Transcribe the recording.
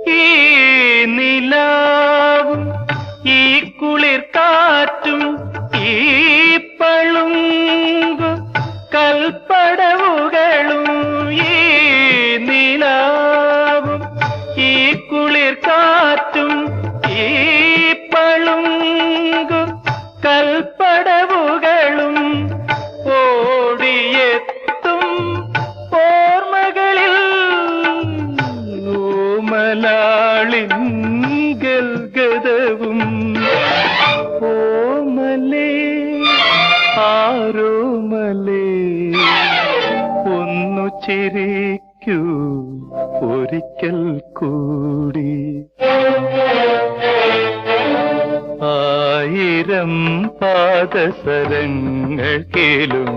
ഈ നിലാവും ഈ കുളിർ കാറ്റും ഈ പളുങ്കു കൽപ്പടവുകളും ഈ നിലാവും ഈ കുളിർ കാറ്റും ഈ പളുങ്കു കൽപ്പടവുകളും ഓടിയെത്തും ഓർമ്മകളിൽ ഓമലാളിൻ ഗൽഗതവും ഓമലേ ആരോമലേ ഒന്നു ചിരിക്കൂ ഒരിക്കൽ കൂടി. ആയിരം പാദസരങ്ങൾ കേളും